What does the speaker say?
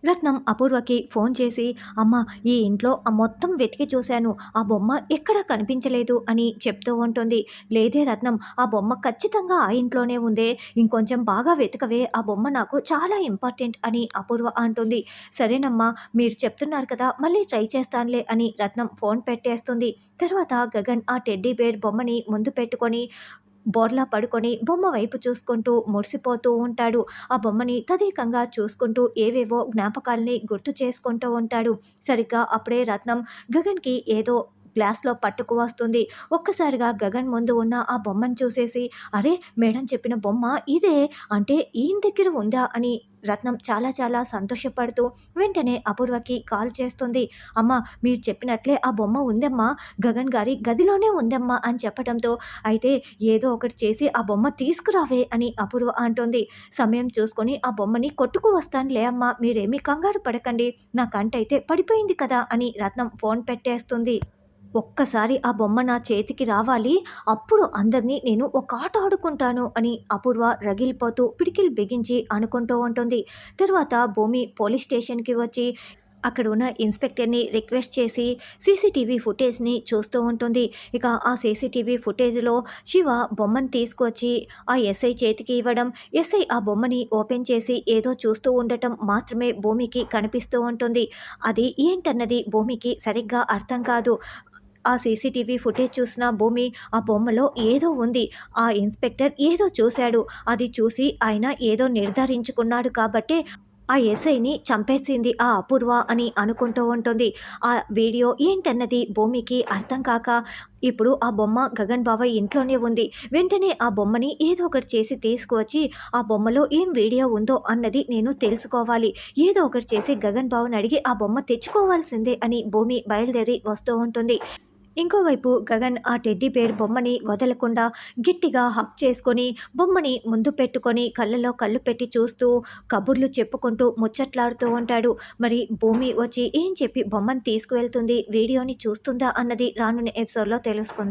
రత్నం అపూర్వకి phone చేసి, "అమ్మ, ఈ ఇంట్లో మొత్తం వెతికి చూశాను. ఆ బొమ్మ ఎక్కడా కనిపించలేదు" అని చెప్తూ ఉంటుంది. "లేదే రత్నం, ఆ బొమ్మ ఖచ్చితంగా ఆ ఇంట్లోనే ఉందే. ఇంకొంచెం బాగా వెతకవే. ఆ బొమ్మ నాకు చాలా ఇంపార్టెంట్" అని అపూర్వ అంటుంది. "సరేనమ్మా, మీరు చెప్తున్నారు కదా, మళ్ళీ ట్రై చేస్తానులే" అని రత్నం ఫోన్ పెట్టేస్తుంది. తర్వాత గగన్ ఆ టెడ్డీ బేర్ బొమ్మని ముందు పెట్టుకొని బోర్లా పడుకొని బొమ్మ వైపు చూసుకుంటూ మురిసిపోతూ ఉంటాడు. ఆ బొమ్మని తదేకంగా చూసుకుంటూ ఏవేవో జ్ఞాపకాల్ని గుర్తు చేసుకుంటూ ఉంటాడు. సరిగ్గా అప్పుడే రత్నం గగన్‌కి ఏదో గ్లాస్‌లో పట్టుకు వస్తుంది. ఒక్కసారిగా గగన్ ముందు ఉన్న ఆ బొమ్మను చూసేసి, "అరే! మేడం చెప్పిన బొమ్మ ఇదే! అంటే ఈయన దగ్గర ఉందా?" అని రత్నం చాలా చాలా సంతోషపడుతూ వెంటనే అపూర్వకి కాల్ చేస్తుంది. "అమ్మ, మీరు చెప్పినట్లే ఆ బొమ్మ ఉందమ్మా. గగన్ గారి గదిలోనే ఉందమ్మా" అని చెప్పడంతో, "అయితే ఏదో ఒకటి చేసి ఆ బొమ్మ తీసుకురావే" అని అపూర్వ అంటుంది. "సమయం చూసుకొని ఆ బొమ్మని కొట్టుకు వస్తానులే అమ్మా, మీరేమీ కంగారు పడకండి. నా కంటైతే పడిపోయింది కదా" అని రత్నం ఫోన్ పెట్టేస్తుంది. "ఒక్కసారి ఆ బొమ్మ నా చేతికి రావాలి. అప్పుడు అందరినీ నేను ఒక ఆట ఆడుకుంటాను" అని అపూర్వ రగిలిపోతూ పిడికిలి బిగించి అనుకుంటూ ఉంటుంది. తర్వాత భూమి పోలీస్ స్టేషన్‌కి వచ్చి అక్కడ ఉన్న ఇన్స్‌పెక్టర్‌ని రిక్వెస్ట్ చేసి సీసీటీవీ ఫుటేజ్‌ని చూస్తూ ఉంటుంది. ఇక ఆ సీసీటీవీ ఫుటేజ్‌లో శివ బొమ్మను తీసుకొచ్చి ఆ ఎస్ఐ చేతికి ఇవ్వడం, ఎస్ఐ ఆ బొమ్మని ఓపెన్ చేసి ఏదో చూస్తూ ఉండటం మాత్రమే భూమికి కనిపిస్తూ ఉంటుంది. అది ఏంటన్నది భూమికి సరిగ్గా అర్థం కాదు. ఆ సీసీటీవీ ఫుటేజ్ చూసిన భూమి, ఆ బొమ్మలో ఏదో ఉంది. ఆ ఇన్స్‌పెక్టర్ ఏదో చూశాడు. అది చూసి ఆయన ఏదో నిర్ధారించుకున్నాడు కాబట్టే ఆ ఎస్ఐని చంపేసింది ఆ అపూర్వ అని అనుకుంటూ ఉంటుంది. ఆ వీడియో ఏంటన్నది భూమికి అర్థం కాక, ఇప్పుడు ఆ బొమ్మ గగన్ బావ ఇంట్లోనే ఉంది. వెంటనే ఆ బొమ్మని ఏదో ఒకటి చేసి తీసుకువచ్చి, ఆ బొమ్మలో ఏం వీడియో ఉందో అన్నది నేను తెలుసుకోవాలి. ఏదో ఒకటి చేసి గగన్ బావని అడిగి ఆ బొమ్మ తెచ్చుకోవాల్సిందే అని భూమి బయలుదేరి వస్తూ ఉంటుంది. ఇంకోవైపు గగన్ ఆ టెడ్డీ బేర్ బొమ్మని వదలకుండా గట్టిగా హగ్ చేసుకొని, బొమ్మని ముందు పెట్టుకొని కళ్ళలో కళ్ళు పెట్టి చూస్తూ కబుర్లు చెప్పుకుంటూ ముచ్చట్లాడుతూ ఉంటాడు. మరి భూమి వచ్చి ఏం చెప్పి బొమ్మను తీసుకువెళ్తుంది, వీడియోని చూస్తుందా అన్నది రానున్న ఎపిసోడ్‌లో తెలుసుకుందాం.